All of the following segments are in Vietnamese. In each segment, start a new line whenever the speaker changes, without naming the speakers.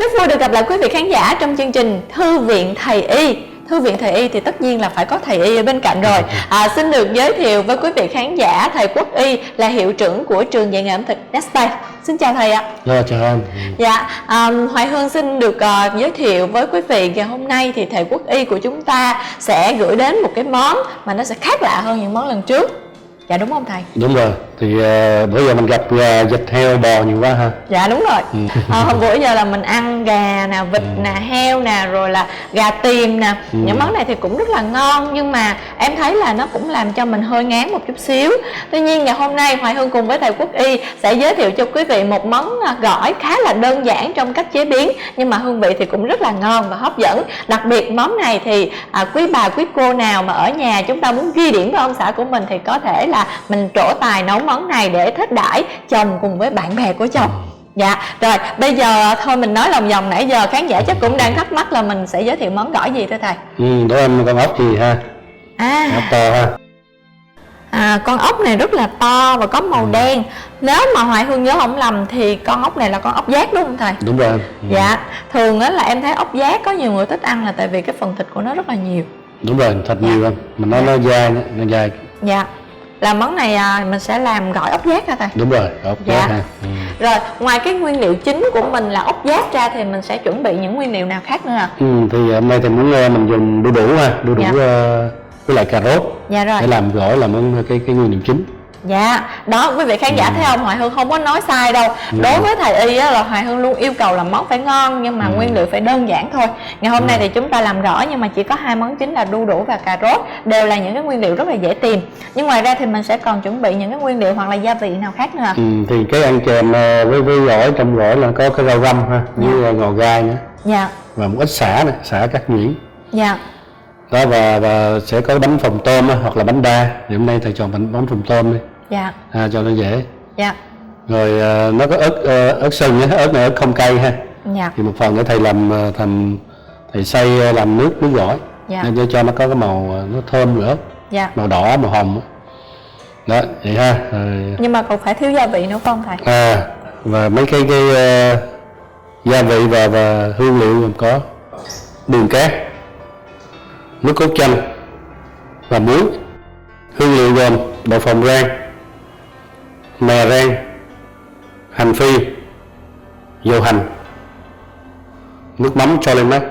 Rất vui được gặp lại quý vị khán giả trong chương trình Thư viện Thầy Y. Thư viện Thầy Y thì tất nhiên là phải có thầy Y ở bên cạnh rồi. Xin được giới thiệu với quý vị khán giả thầy Quốc Y là hiệu trưởng của trường dạy nghề ẩm thực Nestay. Xin chào thầy ạ.
Chào em.
Dạ, Hoài Hương xin được giới thiệu với quý vị ngày hôm nay thì thầy Quốc Y của chúng ta sẽ gửi đến một cái món mà nó sẽ khác lạ hơn những món lần trước. Dạ đúng không thầy?
Đúng rồi, thì bữa giờ mình gặp vịt heo bò nhiều quá ha.
Dạ đúng rồi. Hôm bữa giờ là mình ăn gà nè, vịt nè, heo nè, rồi là gà tiềm nè. Những món này thì cũng rất là ngon, nhưng mà em thấy là nó cũng làm cho mình hơi ngán một chút xíu. Tuy nhiên ngày hôm nay Hoài Hương cùng với thầy Quốc Y sẽ giới thiệu cho quý vị một món gỏi khá là đơn giản trong cách chế biến, nhưng mà hương vị thì cũng rất là ngon và hấp dẫn. Đặc biệt món này thì quý bà quý cô nào mà ở nhà chúng ta muốn ghi điểm với ông xã của mình thì có thể là mình trổ tài nấu món này để thích đãi chồng cùng với bạn bè của chồng. Dạ, rồi bây giờ thôi mình nói lòng vòng nãy giờ khán giả chắc cũng đang thắc mắc là mình sẽ giới thiệu món gỏi gì thưa thầy?
Đó em con ốc gì ha? Ốc to ha.
Con ốc này rất là to và có màu đen. Nếu mà Hoài Hương nhớ không lầm thì con ốc này là con ốc giác đúng không thầy?
Đúng rồi.
Dạ, thường á là em thấy ốc giác có nhiều người thích ăn là tại vì cái phần thịt của nó rất là nhiều.
Đúng rồi, thịt nhiều không? Mình nói nó dai, nó dai.
Dạ, là món này mình sẽ làm gỏi ốc giác hả thầy?
Đúng rồi, ốc giác ha.
Rồi, ngoài cái nguyên liệu chính của mình là ốc giác ra thì mình sẽ chuẩn bị những nguyên liệu nào khác nữa ạ?
Thì hôm nay thì muốn mình dùng đu đủ ha, đu đủ với lại cà rốt.
Dạ rồi.
Để làm gỏi là món cái nguyên liệu chính.
Dạ, đó quý vị khán giả thấy không, Hoài Hương không có nói sai đâu. Đối với thầy Y á, là Hoài Hương luôn yêu cầu là món phải ngon nhưng mà nguyên liệu phải đơn giản thôi. Ngày hôm nay thì chúng ta làm gỏi nhưng mà chỉ có hai món chính là đu đủ và cà rốt, đều là những cái nguyên liệu rất là dễ tìm. Nhưng ngoài ra thì mình sẽ còn chuẩn bị những cái nguyên liệu hoặc là gia vị nào khác nữa.
Thì cái ăn kèm với gỏi, trong gỏi là có cái rau răm ha, với ngò gai nữa.
Dạ.
Và một ít sả này, sả cắt nhuyễn.
Dạ.
Đó, và sẽ có bánh phồng tôm hoặc là bánh đa. Thì hôm nay thầy chọn bánh phồng tôm đi.
Dạ.
Cho nó dễ.
Dạ.
Rồi nó có ớt sừng nhé, ớt này ớt không cay ha.
Dạ.
Thì một phần để thầy làm thầy xay làm nước gỏi.
Dạ.
Để cho nó có cái màu nó thơm nữa.
Dạ.
Màu đỏ, màu hồng. Đó, vậy ha.
Nhưng mà còn phải thiếu gia vị nữa không thầy?
Và mấy cái gia vị và hương liệu gồm có đường cát, nước cốt chanh và muối. Hương liệu gồm đậu phộng rang, mè rang, hành phi, dầu hành, nước mắm cho lên mát.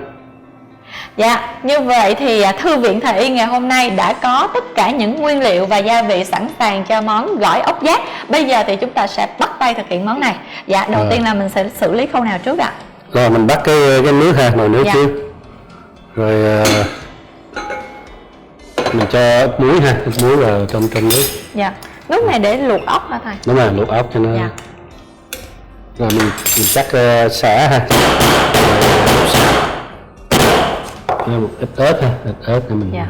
Dạ, như vậy thì Thư viện Thầy Y ngày hôm nay đã có tất cả những nguyên liệu và gia vị sẵn sàng cho món gỏi ốc giác. Bây giờ thì chúng ta sẽ bắt tay thực hiện món này. Dạ, đầu tiên là mình sẽ xử lý khâu nào trước ạ?
Rồi mình bắt cái nước ha, nồi nước trước. Rồi mình cho ít muối ha, ít muối vào trong nước.
Dạ, nước này để luộc ốc hả thầy?
Đúng rồi, luộc ốc cho nó.
Dạ.
Rồi mình chắc sả ha. Rồi một ít ớt ha, ít ớt để mình.
Dạ.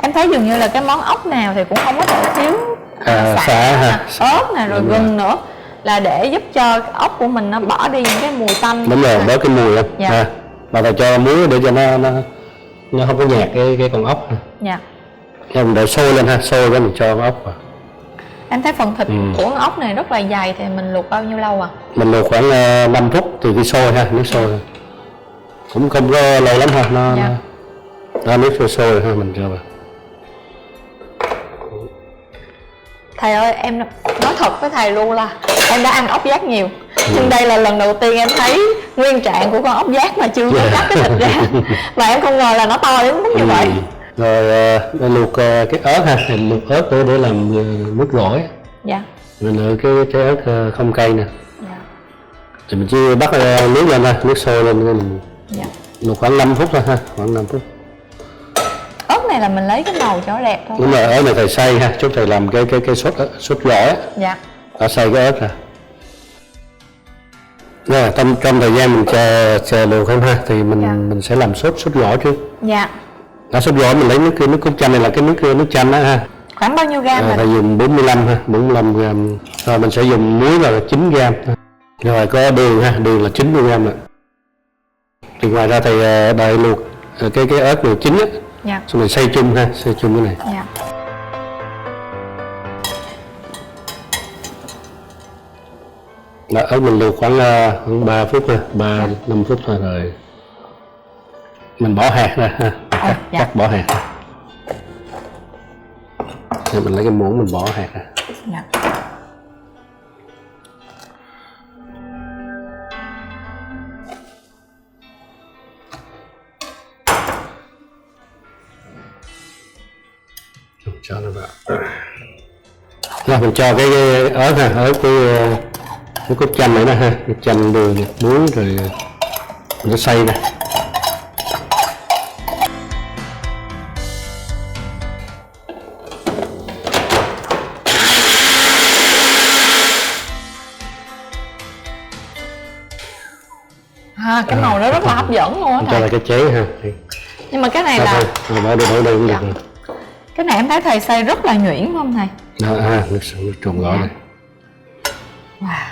Em thấy dường như là cái món ốc nào thì cũng không có thể thiếu
sả ha,
ớt nè, rồi gừng nữa, là để giúp cho ốc của mình nó bỏ đi những cái mùi tanh.
Đúng rồi, bớt cái mùi không?
Dạ.
Và thầy cho muối để cho nó không có nhạt cái con ốc.
Dạ.
Rồi mình đợi sôi lên ha, sôi cái mình cho con ốc vào.
Em thấy phần thịt của con ốc này rất là dày thì mình luộc bao nhiêu lâu ạ?
Mình luộc khoảng 5 phút từ khi sôi ha, nước sôi. Cũng không có lâu lắm ha, nó nước sôi ha, mình cho vào.
Thầy ơi, em nói thật với thầy luôn là em đã ăn ốc giác nhiều, nhưng đây là lần đầu tiên em thấy nguyên trạng của con ốc giác mà chưa có cắt cái thịt ra. Và em không ngờ là nó to đến mức như vậy.
Rồi để luộc cái ớt ha, thì luộc ớt để làm nước gỏi.
Dạ.
Mình lựa cái ớt không cay nè.
Dạ.
Thì mình chỉ bắt nước lên ha, nước sôi lên mình luộc khoảng 5 phút thôi ha, khoảng 5 phút.
Ớt này là mình lấy cái màu cho đẹp thôi.
Đúng rồi, ớt này thầy xay ha, chút thầy làm cái sốt gỏi.
Dạ.
Đã xay cái ớt ra. Rồi trong thời gian mình chờ luộc không ha, thì mình sẽ làm sốt gỏi trước.
Dạ.
Sốt gỏi mình lấy nước cốt chanh này là cái nước chanh đó ha.
Khoảng bao nhiêu gam rồi?
Thầy dùng 45 ha, 45 gram. Rồi mình sẽ dùng muối là 9 gram. Rồi có đường ha, đường là 90 gram rồi. Thì ngoài ra thầy đợi luộc cái ớt luộc chín á.
Dạ.
Xong mình xay chung ha, xay chung cái này.
Dạ.
Ở mình luộc khoảng 3 phút thôi, 3-5 phút thôi rồi mình bỏ hạt ra ha, cắt bỏ hạt. Thì mình lấy cái muỗng mình bỏ hạt ra.
Dạ.
Cho nó vào. Rồi mình cho cái ớt ha, ớt cái cốt chanh này nè ha, cái chanh đường muối rồi mình sẽ xay ra.
Cái màu đó rất là hấp dẫn luôn á
Cho
thầy.
lại cái chế ha.
Nhưng mà cái này là
bỏ đây cũng được.
cái này em thấy thầy xay rất là nhuyễn phải không thầy?
Nước trộn gỏi này.
Wow.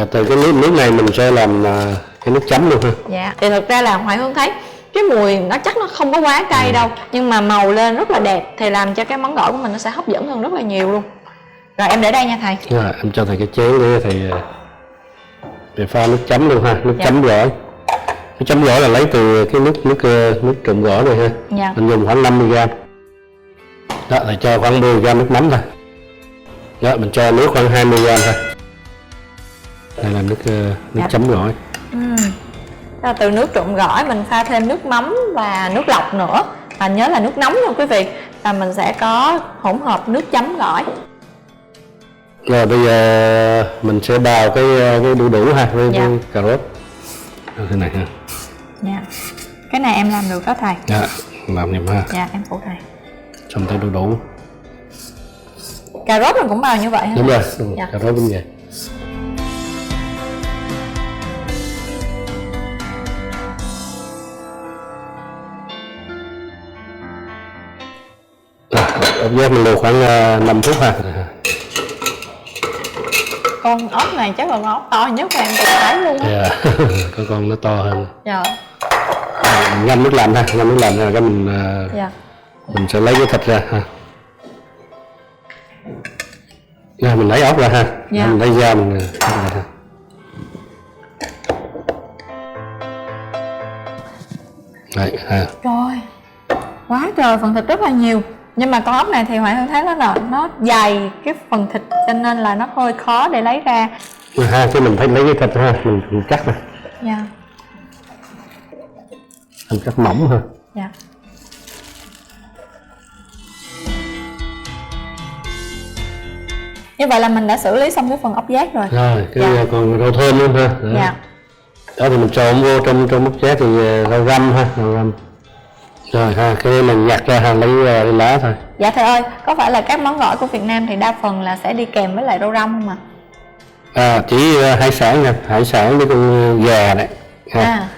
Từ cái nước này mình sẽ làm cái nước chấm luôn ha.
Dạ. Thì thực ra là Hoài Hương thấy cái mùi nó chắc nó không có quá cay đâu, nhưng mà màu lên rất là đẹp thì làm cho cái món gỏi của mình nó sẽ hấp dẫn hơn rất là nhiều luôn. Rồi em để đây nha thầy.
Rồi em cho thầy cái chén để thầy pha nước chấm luôn ha, nước chấm gỏi. Nước chấm gỏi là lấy từ cái nước trộn gỏi này ha.
Dạ.
Mình dùng khoảng 50g. Đó, thầy cho khoảng 10g nước mắm thôi. Đó, mình cho nước khoảng 20g thôi. Đây là nước chấm gỏi.
Đó, từ nước trộn gỏi mình pha thêm nước mắm và nước lọc nữa. Và nhớ là nước nóng nha quý vị. Và mình sẽ có hỗn hợp nước chấm gỏi.
Rồi bây giờ mình sẽ bào cái đu đủ ha với cái cà rốt. Thế này ha.
Dạ. Cái này em làm được đó thầy.
Dạ, làm giùm ha.
Dạ, em phụ thầy.
Xong tới đu đủ.
Cà rốt mình cũng bào như vậy hả?
Đúng rồi,
Dạ.
cà rốt cũng vậy. Ốc giác mình luộc khoảng 5 phút ha.
Con ốc này chắc là con ốc to nhất mà em từng thấy luôn á.
Yeah. Có con nó to hơn.
Dạ.
Mình ngâm nước lạnh ha, ngâm nước lạnh rồi cái mình sẽ lấy cái thịt ra ha. Rồi mình lấy ốc ra ha.
Dạ.
Mình lấy da mình ra ha. Đấy ha.
Trời, quá trời phần thịt rất là nhiều. Nhưng mà con ốc này thì Hoài Hương thấy nó dày cái phần thịt cho nên là nó hơi khó để lấy ra.
Ha, cái mình phải lấy cái thịt ha, mình cắt ra.
Dạ.
Mình cắt mỏng ha.
Dạ. Như vậy là mình đã xử lý xong cái phần ốc giác rồi.
Rồi, cái còn rau thơm luôn ha. Đó.
Dạ.
Đó thì mình trộn vô trong ốc giác thì rau răm ha, rau răm. Rồi ha, cái mình nhặt ra ha, lấy lá thôi.
Dạ thầy ơi, có phải là các món gỏi của Việt Nam thì đa phần là sẽ đi kèm với lại rau răm không ạ?
Chỉ hải sản nha, hải sản với con gà đấy.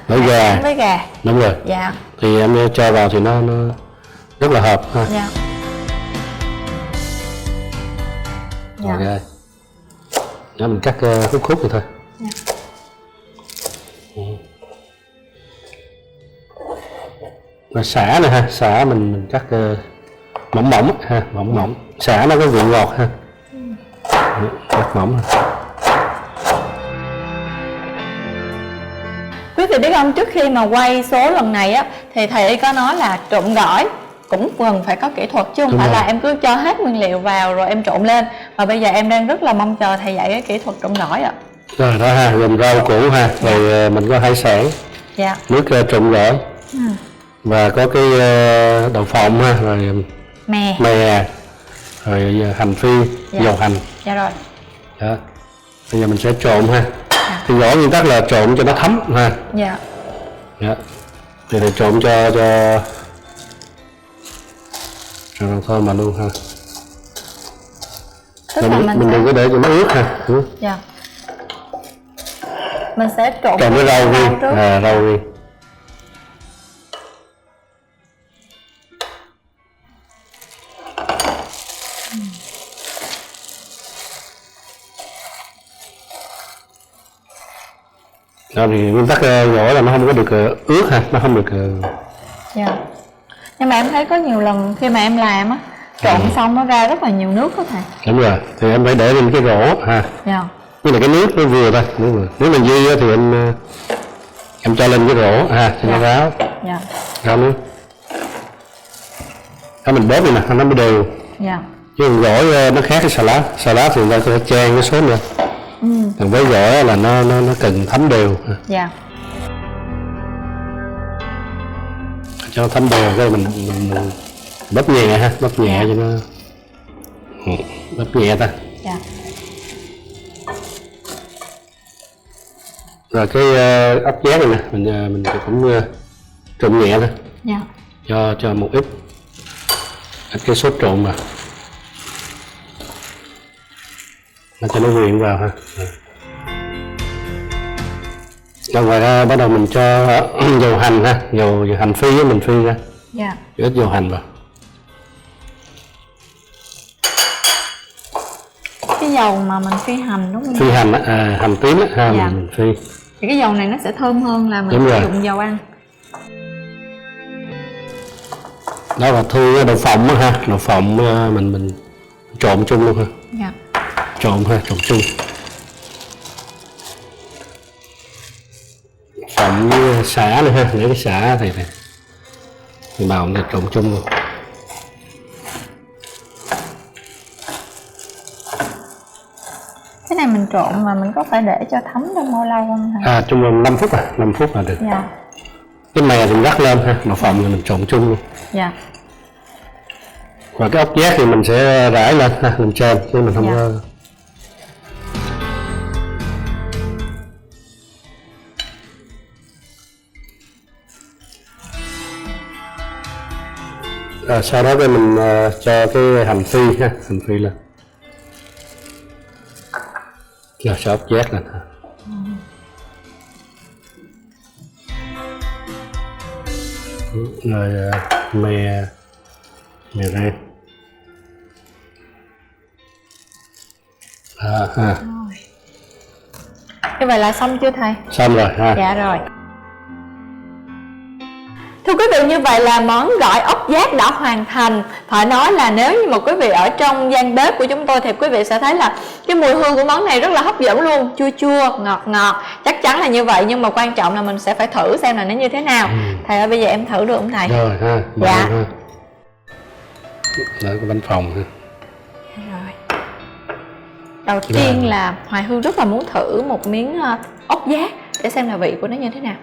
Với gà.
Với gà.
Đúng rồi.
Dạ.
Thì em cho vào thì nó rất là hợp ha.
Dạ.
Rồi đây. Đó mình cắt khúc vậy thôi.
Dạ.
Và sả này ha, sả mình cắt mỏng mỏng ha, mỏng mỏng. Sả nó có vị ngọt ha. Cắt mỏng ha.
Quý vị biết không, trước khi mà quay số lần này á thì thầy có nói là trộn gỏi cũng cần phải có kỹ thuật chứ không phải là em cứ cho hết nguyên liệu vào rồi em trộn lên. Và bây giờ em đang rất là mong chờ thầy dạy cái kỹ thuật trộn gỏi ạ.
Rồi đó ha, gồm rau củ ha, rồi mình có hải sản.
Dạ.
Nước trộn gỏi. Và có cái đậu phộng ha, rồi
mè,
rồi hành phi, dầu hành.
Dạ rồi.
Đó. Bây giờ mình sẽ trộn ha. Thì gỏi nguyên tắc là trộn cho nó thấm ha.
Dạ.
Đó. Thì trộn cho rau thơm mà luôn ha.
Tức là
mình đừng có để cho nó ướt ha.
Dạ. Mình sẽ trộn
với rau riêng. Rau riêng. Đó thì nguyên tắc gỏi là nó không có được ướt ha, nó không được.
Dạ. Nhưng mà em thấy có nhiều lần khi mà em làm á, trộn xong nó ra rất là nhiều nước đó thầy.
Đúng rồi, thì em phải để lên cái rổ ha.
Dạ.
Như là cái nước nó vừa thôi, nước vừa. Nếu mình dư á thì em cho lên cái rổ cho nó ráo.
Dạ.
Ráo nước. Đó mình bóp đi nè, nó mới đều.
Dạ.
Chứ còn gỏi nó khác cái salad thì người ta có thể chan cái sốt nữa. Còn với gỏi là nó cần thấm đều.
Dạ.
Cho nó thấm đều cái mình bóp nhẹ ha, bóp nhẹ cho nó bóp nhẹ ta.
Dạ.
Rồi cái ốc giác này nè, mình cũng trộn nhẹ thôi.
Dạ.
Cho một ít cái sốt trộn vào. Nó cho nó quyện vào ha. Rồi ngoài ra bắt đầu mình cho dầu hành ha, dầu hành phi mình phi ra.
Dạ.
Ít dầu hành vào.
Cái dầu mà mình phi hành đúng không?
Phi hành á, hành tím á,
Dạ.
mình phi.
Thì cái dầu này nó sẽ thơm hơn là mình sử dụng dầu ăn.
Đó là thu đậu phộng ha, đậu phộng mình trộn chung luôn ha.
Dạ.
Trộn chung. Phộng với sả nữa ha, để cái sả thì bào này trộn chung luôn.
Cái này mình trộn mà mình có phải để cho thấm trong bao lâu không hả?
Trong vòng 5 phút 5 phút là được.
Dạ.
Cái mè thì mình rắc lên ha, đậu phộng thì mình trộn chung luôn.
Dạ.
Và cái ốc giác thì mình sẽ rải lên ha, lên trên chứ mình không có. Sau đó thì mình cho cái hành phi ha, hành phi lên. Cho ốc giác lên ha. Rồi mè rang.
Như vậy là xong chưa thầy?
Xong rồi ha.
Dạ rồi. Thưa quý vị, như vậy là món gỏi ốc giác đã hoàn thành. Phải nói là nếu như mà quý vị ở trong gian bếp của chúng tôi thì quý vị sẽ thấy là cái mùi hương của món này rất là hấp dẫn luôn. Chua chua, ngọt ngọt. Chắc chắn là như vậy, nhưng mà quan trọng là mình sẽ phải thử xem là nó như thế nào. Thầy ơi, bây giờ em thử được không thầy?
Rồi ha.
Dạ.
Đó cái bánh phồng ha.
Rồi. Đầu tiên là Hoài Hương rất là muốn thử một miếng ốc giác để xem là vị của nó như thế nào.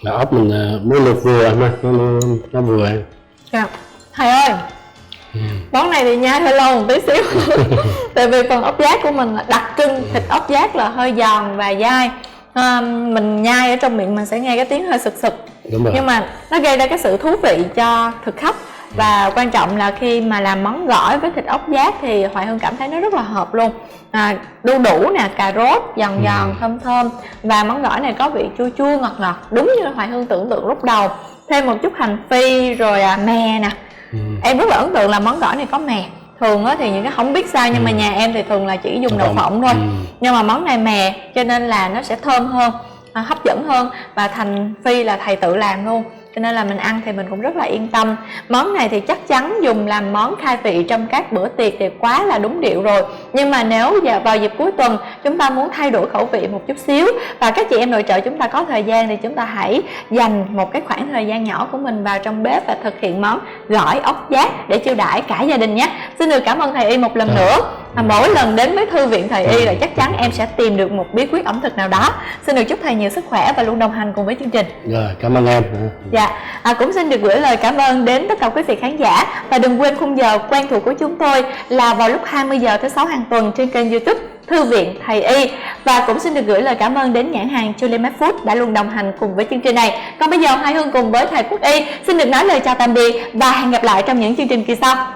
Là ốc mình muốn luộc vừa mà nó vừa.
Dạ. Thầy ơi, món này thì nhai hơi lâu một tí xíu. Tại vì phần ốc giác của mình là đặc trưng, thịt ốc giác là hơi giòn và dai. Mình nhai ở trong miệng mình sẽ nghe cái tiếng hơi sực sực. Nhưng mà nó gây ra cái sự thú vị cho thực khách. Và quan trọng là khi mà làm món gỏi với thịt ốc giác thì Hoài Hương cảm thấy nó rất là hợp luôn. Đu đủ nè, cà rốt giòn giòn thơm thơm. Và món gỏi này có vị chua chua ngọt ngọt, đúng như Hoài Hương tưởng tượng lúc đầu. Thêm một chút hành phi rồi mè nè. Em rất là ấn tượng là món gỏi này có mè. Thường thì những cái không biết sao nhưng mà nhà em thì thường là chỉ dùng đậu phộng thôi. Nhưng mà món này mè cho nên là nó sẽ thơm hơn, hấp dẫn hơn. Và thành phi là thầy tự làm luôn, cho nên là mình ăn thì mình cũng rất là yên tâm. Món này thì chắc chắn dùng làm món khai vị trong các bữa tiệc thì quá là đúng điệu rồi. Nhưng mà nếu vào dịp cuối tuần chúng ta muốn thay đổi khẩu vị một chút xíu và các chị em nội trợ chúng ta có thời gian thì chúng ta hãy dành một cái khoảng thời gian nhỏ của mình vào trong bếp và thực hiện món gỏi ốc giác để chiêu đãi cả gia đình nhé. Xin được cảm ơn thầy Y một lần nữa. Mỗi lần đến với thư viện thầy Y là chắc chắn em sẽ tìm được một bí quyết ẩm thực nào đó. Xin được chúc thầy nhiều sức khỏe và luôn đồng hành cùng với chương trình.
Rồi, cảm ơn em.
Dạ, cũng xin được gửi lời cảm ơn đến tất cả quý vị khán giả. Và đừng quên khung giờ quen thuộc của chúng tôi là vào lúc 20 giờ thứ 6 hàng tuần trên kênh YouTube Thư viện Thầy Y. Và cũng xin được gửi lời cảm ơn đến nhãn hàng Julie Made Food đã luôn đồng hành cùng với chương trình này. Còn bây giờ Hoài Hương cùng với thầy Quốc Y xin được nói lời chào tạm biệt và hẹn gặp lại trong những chương trình kỳ sau.